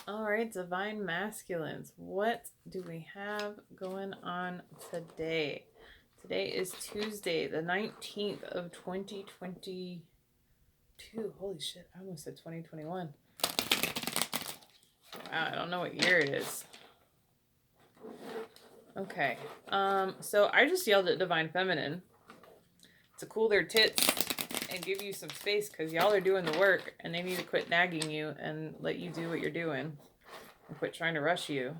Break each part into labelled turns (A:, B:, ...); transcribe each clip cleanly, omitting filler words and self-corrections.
A: All right, Divine Masculines. What do we have going on today? Today is Tuesday, the 19th of 2022. Holy shit, I almost said 2021. Wow, I don't know what year it is. Okay. So I just yelled at Divine Feminine to cool their tits and give you some space because y'all are doing the work and they need to quit nagging you and let you do what you're doing and quit trying to rush you.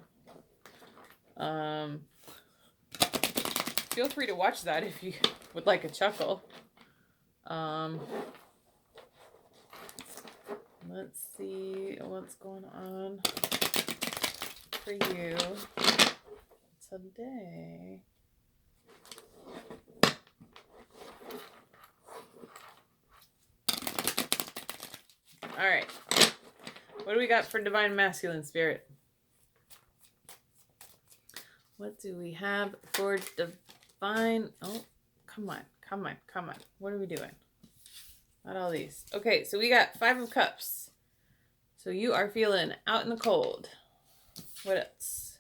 A: Feel free to watch that if you would like a chuckle. Let's see what's going on for you today. All right. What do we got for Divine Masculine Spirit? What do we have for Divine... Oh, come on. What are we doing? Not all these. Okay, so we got 5 of Cups. So you are feeling out in the cold. What else?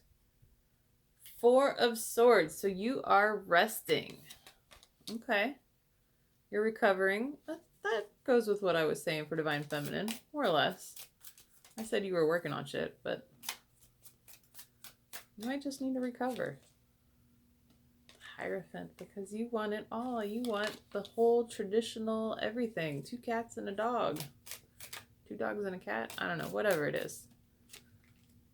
A: 4 of Swords. So you are resting. Okay. You're recovering. That goes with what I was saying for Divine Feminine, more or less. I said you were working on shit, but you might just need to recover. Hierophant, because you want it all. You want the whole traditional everything. 2 cats and a dog. 2 dogs and a cat? I don't know, whatever it is.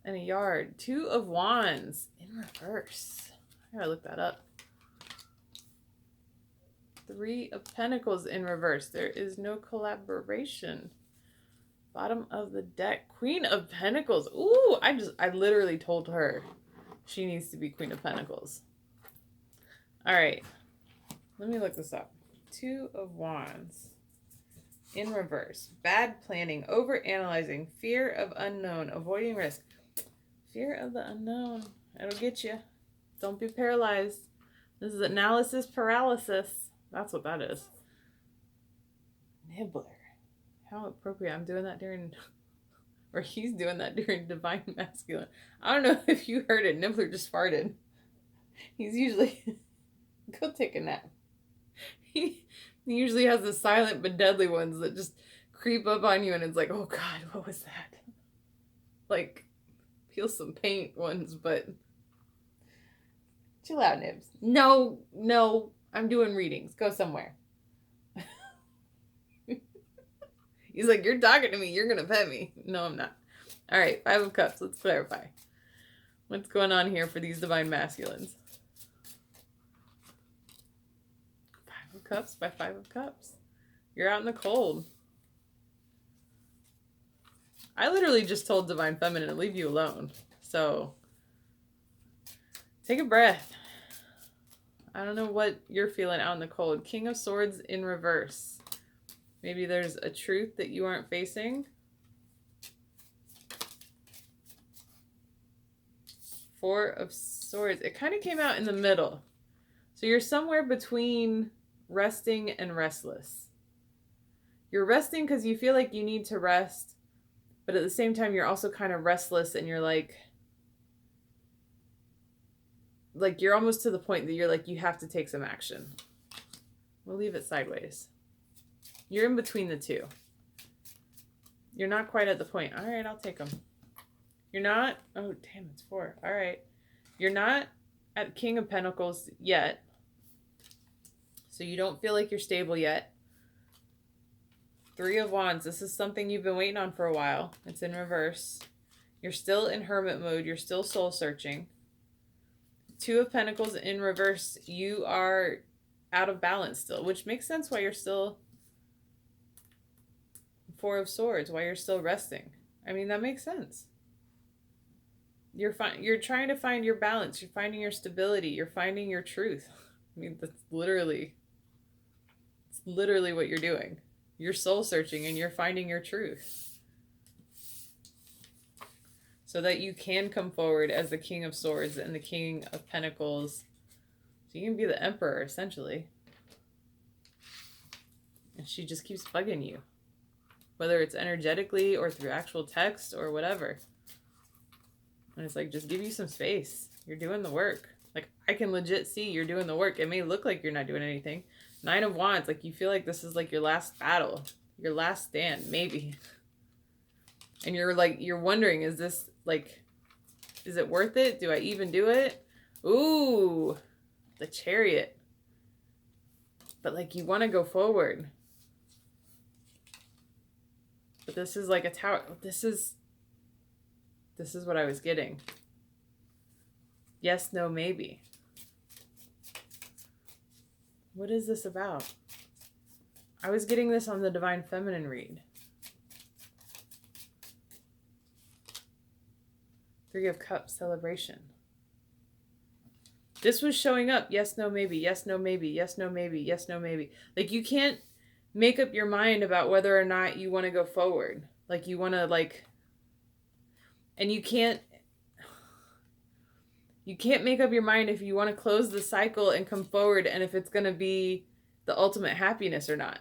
A: And a yard. 2 of Wands in reverse. I gotta look that up. 3 of Pentacles in reverse. There is no collaboration. Bottom of the deck. Queen of Pentacles. Ooh, I literally told her she needs to be Queen of Pentacles. All right. Let me look this up. 2 of Wands in reverse. Bad planning, over-analyzing, fear of unknown, avoiding risk. Fear of the unknown. It'll get you. Don't be paralyzed. This is analysis paralysis. That's what that is. Nibbler. How appropriate. I'm doing that during, or he's doing that during Divine Masculine. I don't know if you heard it. Nibbler just farted. He's usually, go take a nap. He usually has the silent but deadly ones that just creep up on you and it's like, oh God, what was that? Like, feel some paint ones, but chill out, Nibs. No, I'm doing readings. Go somewhere. He's like, you're talking to me. You're going to pet me. No, I'm not. All right, 5 of Cups. Let's clarify. What's going on here for these Divine Masculines? 5 of Cups by 5 of Cups. You're out in the cold. I literally just told Divine Feminine to leave you alone. So, take a breath. I don't know what you're feeling out in the cold. King of Swords in reverse. Maybe there's a truth that you aren't facing. 4 of Swords. It kind of came out in the middle. So you're somewhere between resting and restless. You're resting because you feel like you need to rest, but at the same time, you're also kind of restless and you're like you're almost to the point that you're like, you have to take some action. We'll leave it sideways. You're in between the two. You're not quite at the point. All right, I'll take them. You're not. Oh, damn, it's 4. All right. You're not at King of Pentacles yet. So you don't feel like you're stable yet. 3 of Wands. This is something you've been waiting on for a while. It's in reverse. You're still in hermit mode. You're still soul searching. 2 of Pentacles in reverse. You are out of balance still, which makes sense why you're still 4 of Swords, why you're still resting. I mean, that makes sense. You're trying to find your balance. You're finding your stability. You're finding your truth. I mean, it's literally what you're doing. You're soul searching and you're finding your truth. So that you can come forward as the King of Swords and the King of Pentacles. So you can be the Emperor, essentially. And she just keeps bugging you. Whether it's energetically or through actual text or whatever. And it's like, just give you some space. You're doing the work. Like, I can legit see you're doing the work. It may look like you're not doing anything. Nine of Wands, like, you feel like this is like your last battle, your last stand, maybe. And you're like, you're wondering, is this like, is it worth it? Do I even do it? Ooh, the Chariot. But like, you want to go forward. But this is like a tower. This is what I was getting. Yes, no, maybe. What is this about? I was getting this on the Divine Feminine read. Three of Cups, celebration. This was showing up. Yes, no, maybe. Yes, no, maybe. Yes, no, maybe. Yes, no, maybe. Like, you can't make up your mind about whether or not you want to go forward. Like, you want to, like, and you can't make up your mind if you want to close the cycle and come forward, and if it's going to be the ultimate happiness or not.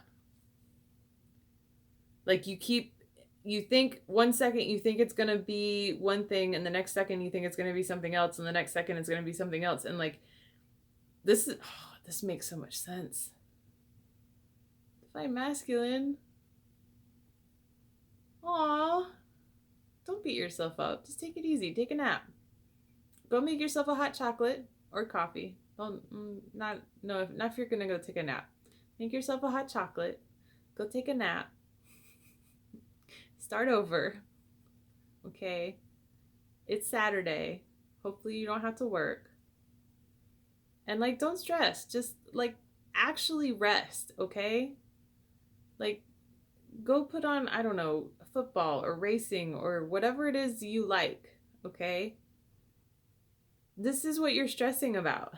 A: Like, you think 1 second you think it's going to be one thing, and the next second you think it's going to be something else, and the next second it's going to be something else. And like, this makes so much sense. Divine Masculine. Aw. Don't beat yourself up. Just take it easy. Take a nap. Go make yourself a hot chocolate or coffee. Not if you're going to go take a nap. Make yourself a hot chocolate. Go take a nap. Start over. Okay? It's Saturday. Hopefully you don't have to work. And like, don't stress. Just like, actually rest, okay? Like, go put on, I don't know, football or racing or whatever it is you like, okay? This is what you're stressing about.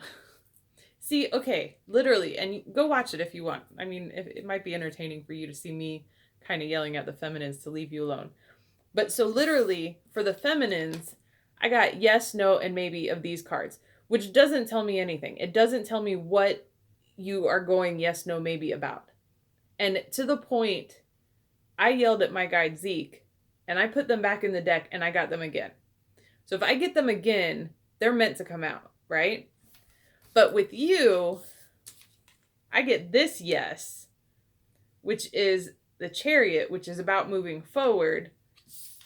A: See, okay, literally, and go watch it if you want. I mean, it might be entertaining for you to see me kind of yelling at the feminines to leave you alone. But so literally, for the feminines, I got yes, no, and maybe of these cards, which doesn't tell me anything. It doesn't tell me what you are going yes, no, maybe about. And to the point, I yelled at my guide Zeke, and I put them back in the deck, and I got them again. So if I get them again, they're meant to come out, right? But with you, I get this yes, which is the Chariot, which is about moving forward.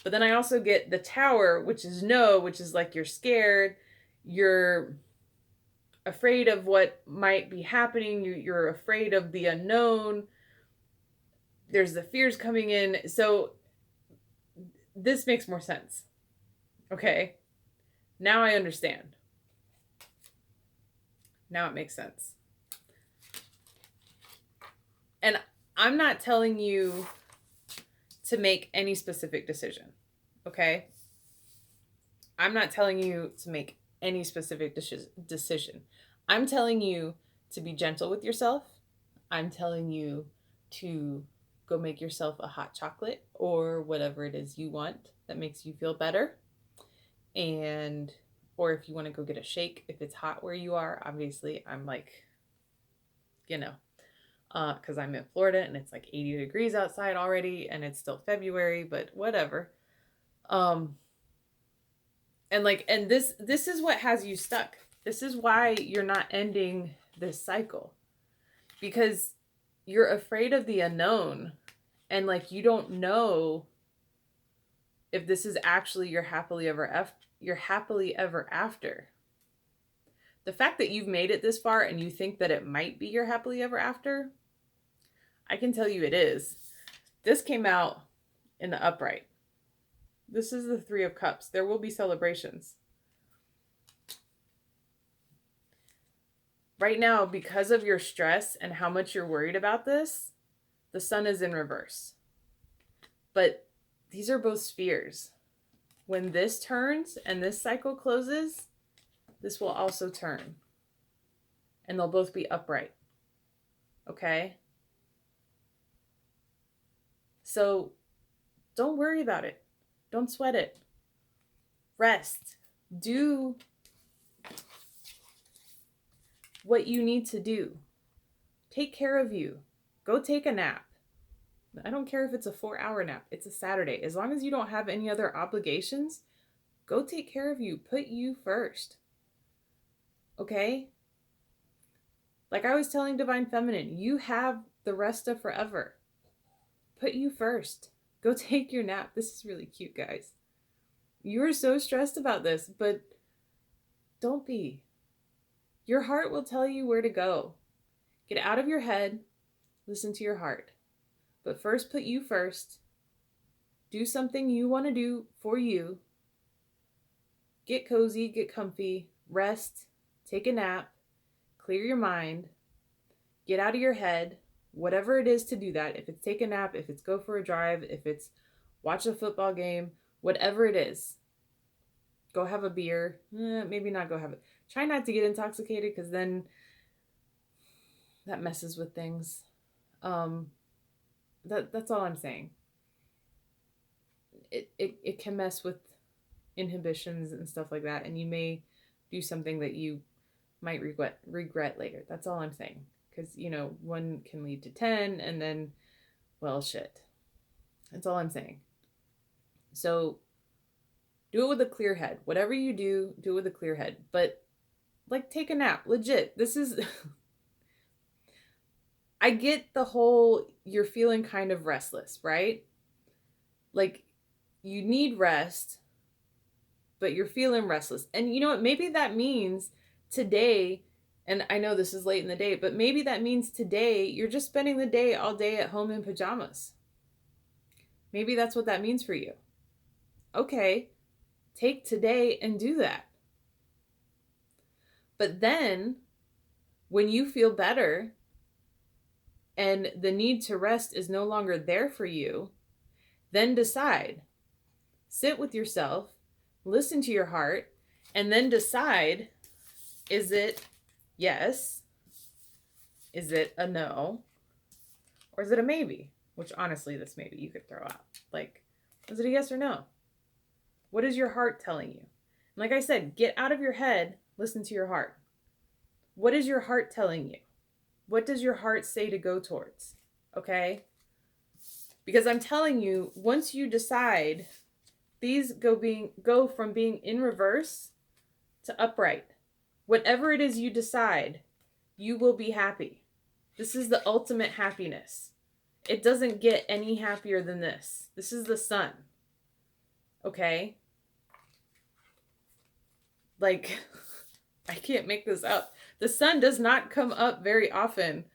A: But then I also get the Tower, which is no, which is like you're scared, you're afraid of what might be happening, you're afraid of the unknown. There's the fears coming in. So this makes more sense. Okay? Now I understand. Now it makes sense. And I'm not telling you to make any specific decision, okay? I'm not telling you to make any specific decision. I'm telling you to be gentle with yourself. I'm telling you to go make yourself a hot chocolate or whatever it is you want that makes you feel better. Or if you want to go get a shake, if it's hot where you are, obviously I'm like, because I'm in Florida and it's like 80 degrees outside already and it's still February, but whatever. And this is what has you stuck. This is why you're not ending this cycle, because you're afraid of the unknown, and like, you don't know if this is actually your happily ever after. The fact that you've made it this far and you think that it might be your happily ever after, I can tell you it is. This came out in the upright. This is the Three of Cups. There will be celebrations. Right now, because of your stress and how much you're worried about this, the Sun is in reverse. But these are both spheres. When this turns and this cycle closes, this will also turn. And they'll both be upright. Okay? So don't worry about it. Don't sweat it. Rest. Do what you need to do. Take care of you. Go take a nap. I don't care if it's a 4-hour nap. It's a Saturday. As long as you don't have any other obligations, Go take care of you. Put you first. Okay? Like I was telling Divine Feminine, you have the rest of forever. Put you first. Go take your nap. This is really cute, guys. You're so stressed about this, but don't be. Your heart will tell you where to go. Get out of your head. Listen to your heart. But first, put you first. Do something you want to do for you. Get cozy, get comfy, rest, take a nap, clear your mind, get out of your head, whatever it is to do that. If it's take a nap, if it's go for a drive, if it's watch a football game, whatever it is. Go have a beer. Maybe not go have it. Try not to get intoxicated because then that messes with things. That's all I'm saying. It can mess with inhibitions and stuff like that, and you may do something that you might regret later. That's all I'm saying. Because, you know, 1 can lead to 10, and then, well, shit. That's all I'm saying. So do it with a clear head. Whatever you do, do it with a clear head. But, like, take a nap. Legit. This is... I get the whole, you're feeling kind of restless, right? Like, you need rest, but you're feeling restless. And you know what? Maybe that means today, and I know this is late in the day, but maybe that means today you're just spending the day all day at home in pajamas. Maybe that's what that means for you. Okay, take today and do that. But then, when you feel better and the need to rest is no longer there for you, then decide. Sit with yourself, listen to your heart, and then decide, is it yes? Is it a no? Or is it a maybe? Which honestly, this maybe you could throw out. Like, is it a yes or no? What is your heart telling you? Like I said, get out of your head, listen to your heart. What is your heart telling you? What does your heart say to go towards? Okay? Because I'm telling you, once you decide, these go from being in reverse to upright. Whatever it is you decide, you will be happy. This is the ultimate happiness. It doesn't get any happier than this. This is the sun. Okay? Like, I can't make this up. The sun does not come up very often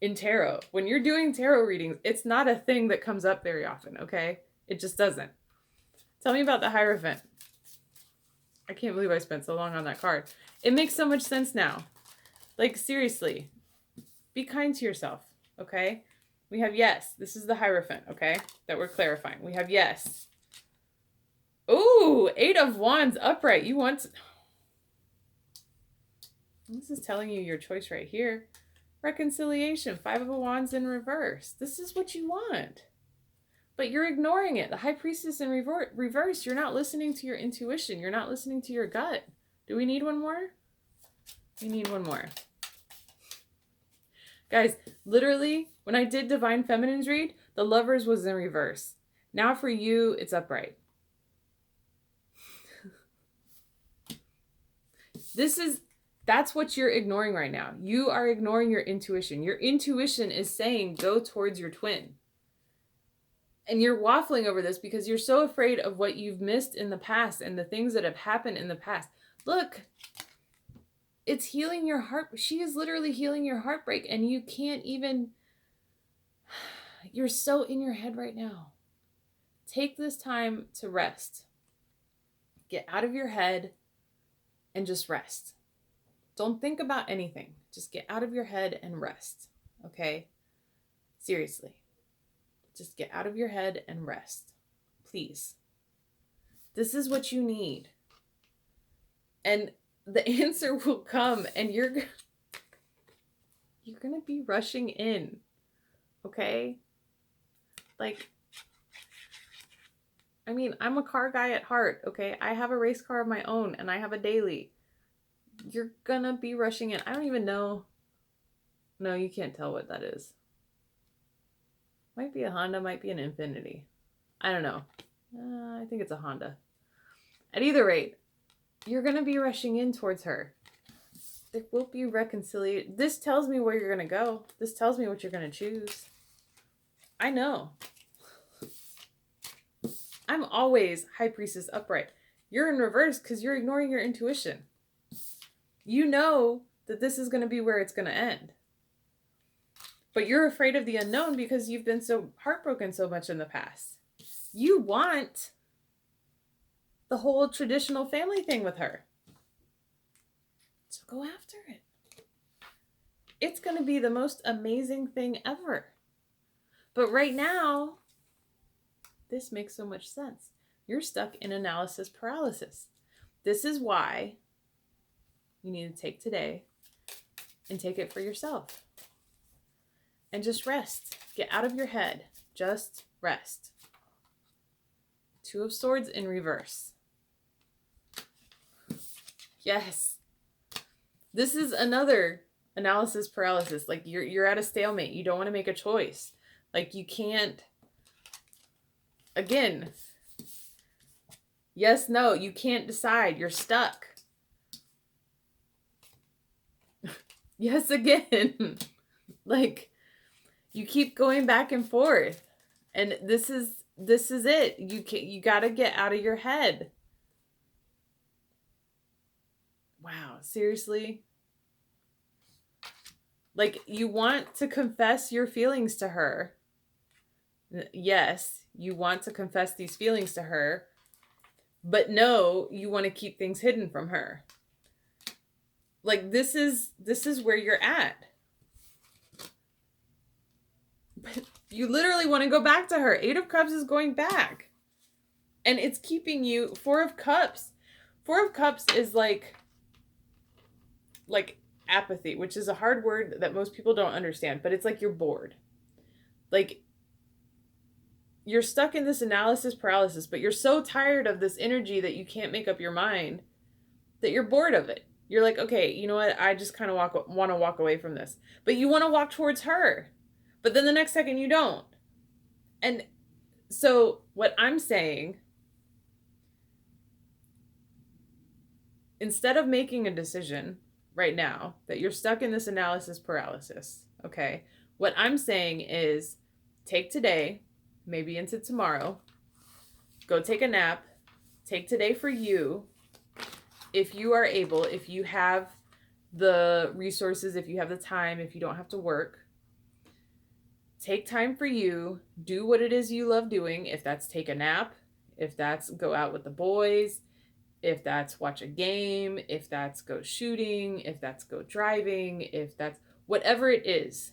A: in tarot. When you're doing tarot readings, it's not a thing that comes up very often, okay? It just doesn't. Tell me about the Hierophant. I can't believe I spent so long on that card. It makes so much sense now. Like, seriously. Be kind to yourself, okay? We have yes. This is the Hierophant, okay? That we're clarifying. We have yes. Ooh, 8 of Wands upright. You want... This is telling you your choice right here. Reconciliation. 5 of Wands in reverse. This is what you want. But you're ignoring it. The High Priestess in reverse. You're not listening to your intuition. You're not listening to your gut. Do we need one more? We need one more. Guys, literally, when I did Divine Feminine's read, the Lovers was in reverse. Now for you, it's upright. That's what you're ignoring right now. You are ignoring your intuition. Your intuition is saying, go towards your twin. And you're waffling over this because you're so afraid of what you've missed in the past and the things that have happened in the past. Look, it's healing your heart. She is literally healing your heartbreak, and you can't even... You're so in your head right now. Take this time to rest. Get out of your head and just rest. Don't think about anything. Just get out of your head and rest. Okay? Seriously. Just get out of your head and rest. Please. This is what you need. And the answer will come, and you're going to be rushing in. Okay? Like, I mean, I'm a car guy at heart, okay? I have a race car of my own, and I have a daily. You're gonna be rushing in. I don't even know. No, you can't tell what that is. Might be a Honda, might be an Infiniti. I don't know. I think it's a Honda. At either rate, you're going to be rushing in towards her. There will be reconciliation. This tells me where you're going to go. This tells me what you're going to choose. I know. I'm always High Priestess upright. You're in reverse because you're ignoring your intuition. You know that this is going to be where it's going to end. But you're afraid of the unknown because you've been so heartbroken so much in the past. You want the whole traditional family thing with her. So go after it. It's going to be the most amazing thing ever. But right now, this makes so much sense. You're stuck in analysis paralysis. This is why you need to take today and take it for yourself. And just rest. Get out of your head. Just rest. Two of Swords in reverse. Yes. This is another analysis paralysis. Like you're at a stalemate. You don't want to make a choice. Like you can't. Again. Yes, no. You can't decide. You're stuck. Yes, again. Like you keep going back and forth. And this is it. You got to get out of your head. Wow, seriously? Like you want to confess your feelings to her. Yes, you want to confess these feelings to her. But no, you want to keep things hidden from her. Like this is where you're at. But you literally want to go back to her. 8 of Cups is going back. And it's keeping you. 4 of Cups. 4 of Cups is like apathy, which is a hard word that most people don't understand. But it's like you're bored. Like you're stuck in this analysis paralysis. But you're so tired of this energy that you can't make up your mind that you're bored of it. You're like, okay, you know what? I just kind of want to walk away from this. But you want to walk towards her. But then the next second you don't. And so what I'm saying, instead of making a decision right now that you're stuck in this analysis paralysis, okay, what I'm saying is take today, maybe into tomorrow, go take a nap, take today for you. If you are able, if you have the resources, if you have the time, if you don't have to work, take time for you, do what it is you love doing. If that's take a nap, if that's go out with the boys, if that's watch a game, if that's go shooting, if that's go driving, if that's whatever it is,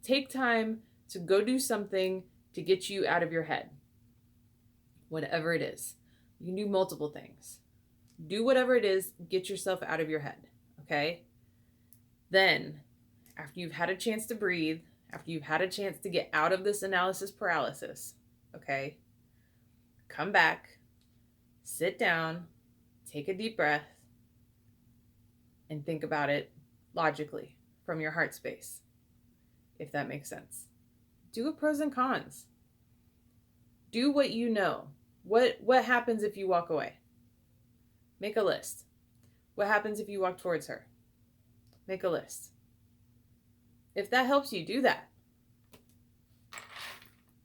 A: take time to go do something to get you out of your head. Whatever it is. You can do multiple things. Do whatever it is, get yourself out of your head, okay? Then, after you've had a chance to breathe, after you've had a chance to get out of this analysis paralysis, okay, come back, sit down, take a deep breath, and think about it logically from your heart space, if that makes sense. Do a pros and cons. Do what you know. What happens if you walk away? Make a list. What happens if you walk towards her? Make a list. If that helps you, do that.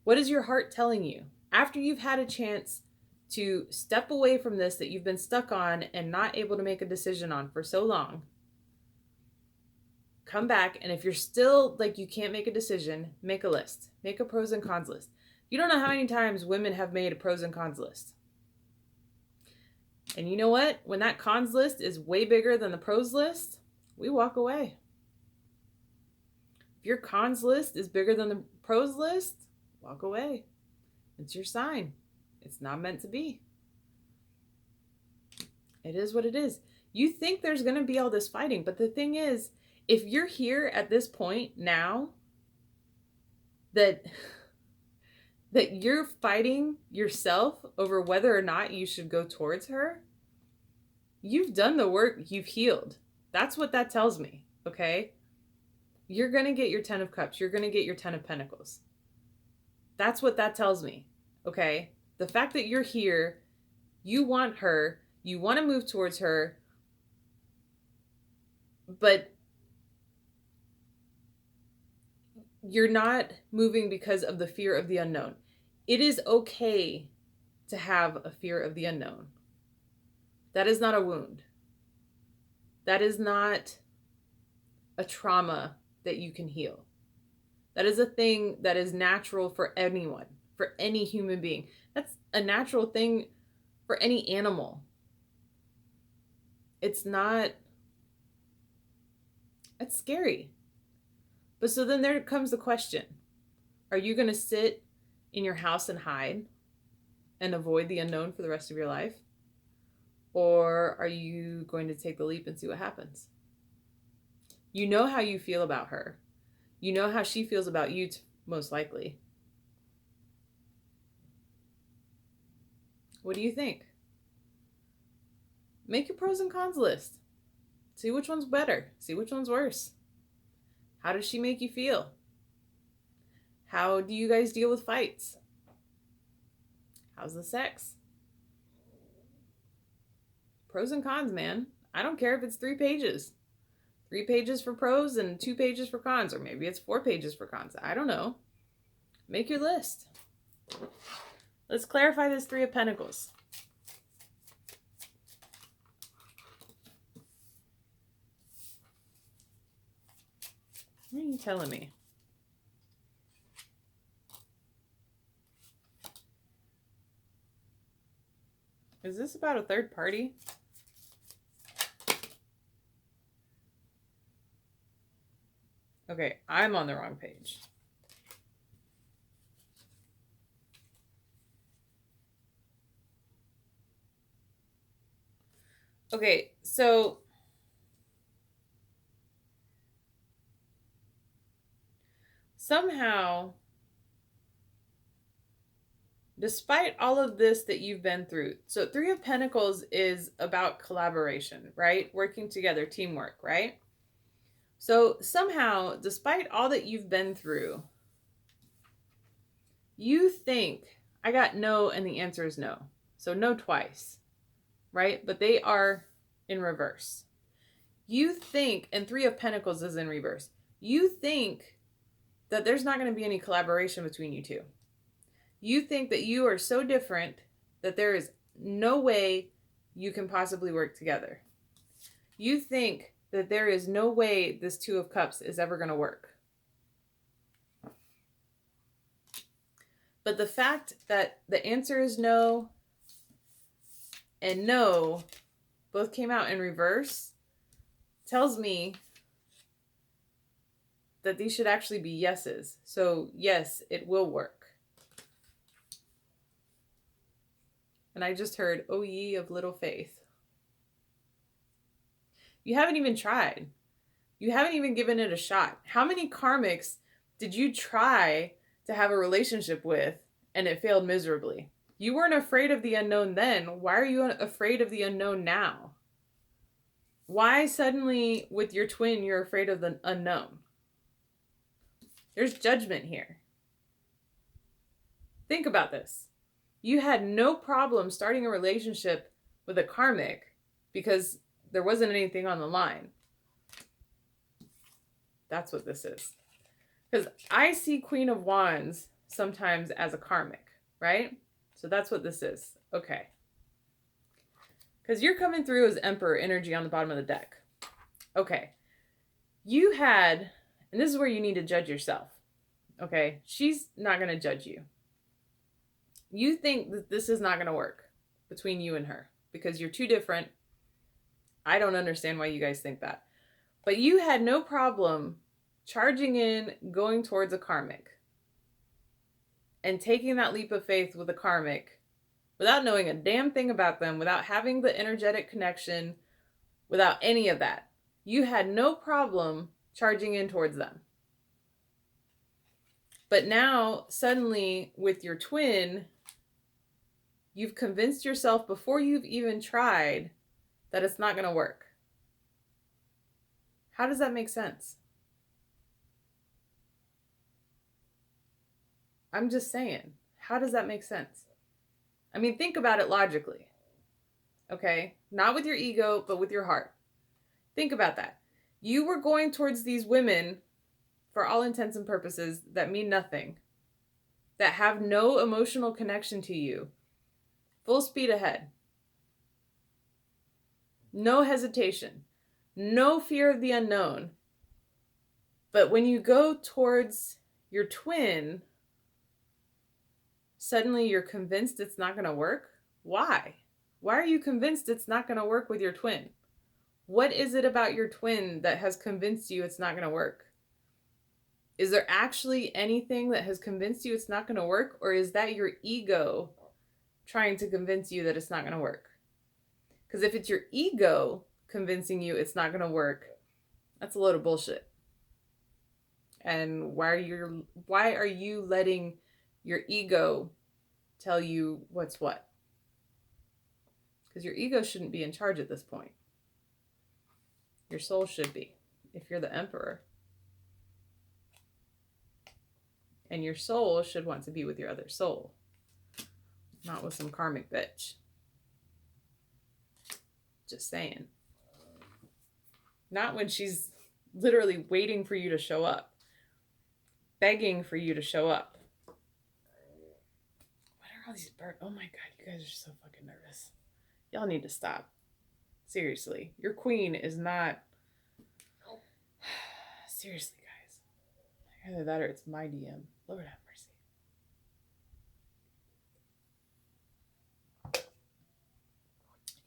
A: What is your heart telling you? After you've had a chance to step away from this that you've been stuck on and not able to make a decision on for so long, come back, and if you're still like you can't make a decision, make a list. Make a pros and cons list. You don't know how many times women have made a pros and cons list. And you know what? When that cons list is way bigger than the pros list, we walk away. If your cons list is bigger than the pros list, walk away. It's your sign. It's not meant to be. It is what it is. You think there's going to be all this fighting, but the thing is, if you're here at this point now, that you're fighting yourself over whether or not you should go towards her, you've done the work, you've healed. That's what that tells me, okay? You're going to get your 10 of Cups. You're going to get your 10 of Pentacles. That's what that tells me, okay? The fact that you're here, you want her, You want to move towards her, but you're not moving because of the fear of the unknown. It is okay to have a fear of the unknown. That is not a wound. That is not a trauma that you can heal. That is a thing that is natural for anyone, for any human being. That's a natural thing for any animal. It's not, it's scary. But so then there comes the question. Are you going to sit in your house and hide and avoid the unknown for the rest of your life? Or are you going to take the leap and see what happens? You know how you feel about her. You know how she feels about you, most likely. What do you think? Make your pros and cons list. See which one's better. See which one's worse. How does she make you feel? How do you guys deal with fights? How's the sex? Pros and cons, man. I don't care if it's 3 pages. 3 pages for pros and 2 pages for cons, or maybe it's 4 pages for cons. I don't know. Make your list. Let's clarify this 3 of Pentacles. What are you telling me? Is this about a third party? Okay, I'm on the wrong page. Okay, so somehow, despite all of this that you've been through, so 3 of Pentacles is about collaboration, right? Working together, teamwork, right? So somehow, despite all that you've been through, you think, I got no, and the answer is no. So no twice, right? But they are in reverse. You think, and 3 of Pentacles is in reverse. You think that there's not going to be any collaboration between you two. You think that you are so different that there is no way you can possibly work together. You think that there is no way this 2 of Cups is ever going to work. But the fact that the answer is no and no both came out in reverse tells me that these should actually be yeses. So yes, it will work. And I just heard, "O ye of little faith." You haven't even tried. You haven't even given it a shot. How many karmics did you try to have a relationship with and it failed miserably? You weren't afraid of the unknown then. Why are you afraid of the unknown now? Why suddenly with your twin you're afraid of the unknown? There's judgment here. Think about this. You had no problem starting a relationship with a karmic because there wasn't anything on the line. That's what this is. Because I see Queen of Wands sometimes as a karmic, right? So that's what this is. Okay. Because you're coming through as Emperor energy on the bottom of the deck. Okay. You had, and this is where you need to judge yourself. Okay. She's not going to judge you. You think that this is not going to work between you and her because you're too different. I don't understand why you guys think that. But you had no problem charging in, going towards a karmic, and taking that leap of faith with a karmic without knowing a damn thing about them, without having the energetic connection, without any of that. You had no problem charging in towards them. But now, suddenly, with your twin, you've convinced yourself before you've even tried that it's not going to work. How does that make sense? I'm just saying, how does that make sense? I mean, think about it logically. Okay? Not with your ego, but with your heart. Think about that. You were going towards these women, for all intents and purposes, that mean nothing, that have no emotional connection to you, full speed ahead. No hesitation. No fear of the unknown. But when you go towards your twin, suddenly you're convinced it's not going to work. Why? Why are you convinced it's not going to work with your twin? What is it about your twin that has convinced you it's not going to work? Is there actually anything that has convinced you it's not going to work? Or is that your ego trying to convince you that it's not going to work? Because if it's your ego convincing you it's not going to work, that's a load of bullshit. And why are you letting your ego tell you what's what? Because your ego shouldn't be in charge at this point. Your soul should be, if you're the emperor. And your soul should want to be with your other soul, not with some karmic bitch. Just saying. Not when she's literally waiting for you to show up, begging for you to show up. What are all these birds? Oh my God, you guys are so fucking nervous. Y'all need to stop. Seriously, your queen is not. Seriously, guys. Either that or it's my DM. Lord have mercy.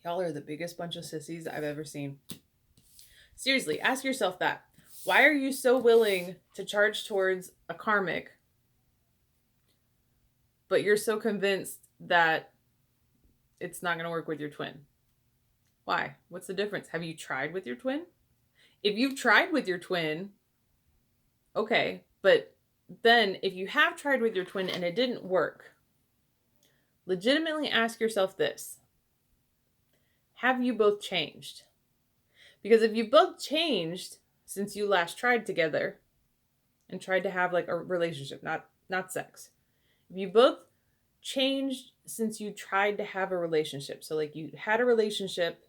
A: Y'all are the biggest bunch of sissies I've ever seen. Seriously, ask yourself that. Why are you so willing to charge towards a karmic, but you're so convinced that it's not going to work with your twin? Why? What's the difference? Have you tried with your twin? If you've tried with your twin, okay, but then if you have tried with your twin and it didn't work, legitimately ask yourself this. Have you both changed? Because if you both changed since you last tried together and tried to have like a relationship, not sex. If you both changed since you tried to have a relationship, so like you had a relationship,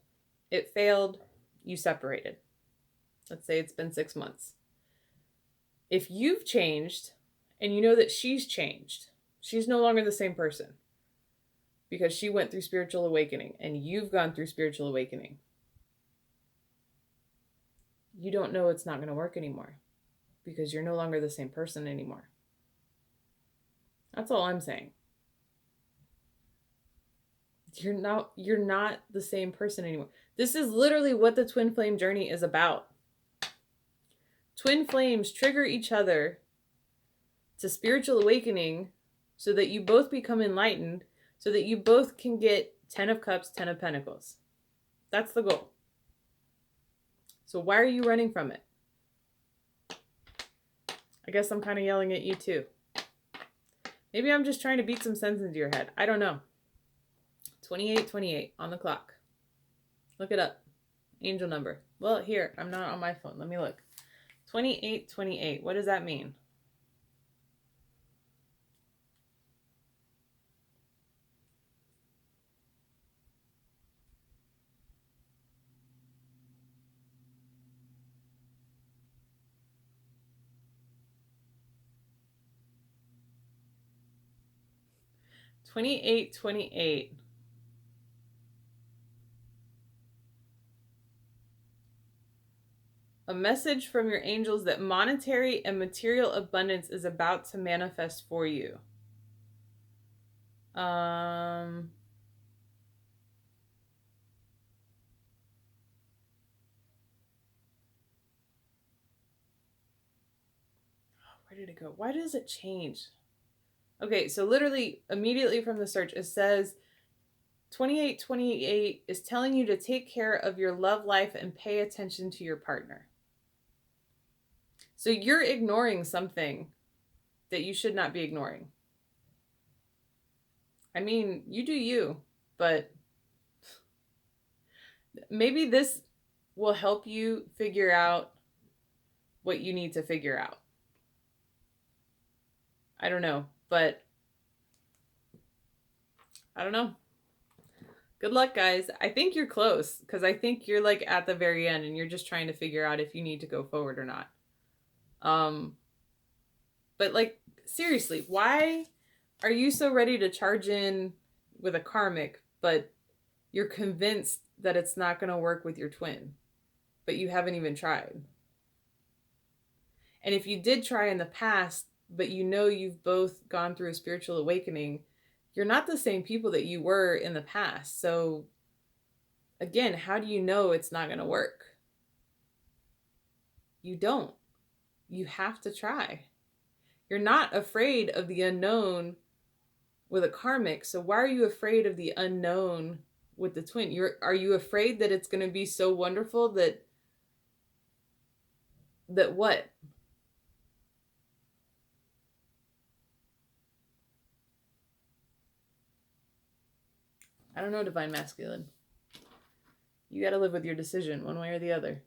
A: it failed, you separated. Let's say it's been 6 months. If you've changed and you know that she's changed, she's no longer the same person because she went through spiritual awakening and you've gone through spiritual awakening. You don't know it's not going to work anymore because you're no longer the same person anymore. That's all I'm saying. You're not the same person anymore. This is literally what the twin flame journey is about. Twin flames trigger each other to spiritual awakening so that you both become enlightened, so that you both can get 10 of Cups, 10 of Pentacles. That's the goal. So why are you running from it? I guess I'm kind of yelling at you too. Maybe I'm just trying to beat some sense into your head. I don't know. 2828 on the clock. Look it up. Angel number. Well, here, I'm not on my phone. Let me look. 2828. What does that mean? $28.28. A message from your angels that monetary and material abundance is about to manifest for you. Where did it go? Why does it change? Okay, so literally immediately from the search, it says 2828 is telling you to take care of your love life and pay attention to your partner. So you're ignoring something that you should not be ignoring. I mean, you do you, but maybe this will help you figure out what you need to figure out. I don't know, but I don't know. Good luck, guys. I think you're close because I think you're like at the very end and you're just trying to figure out if you need to go forward or not. Um, but like seriously, why are you so ready to charge in with a karmic, but you're convinced that it's not going to work with your twin, but you haven't even tried? And if you did try in the past, but you know you've both gone through a spiritual awakening, you're not the same people that you were in the past. So again, how do you know it's not going to work? You don't. You have to try. You're not afraid of the unknown with a karmic. So why are you afraid of the unknown with the twin? Are you afraid that it's going to be so wonderful that what? I don't know, divine masculine. You got to live with your decision one way or the other.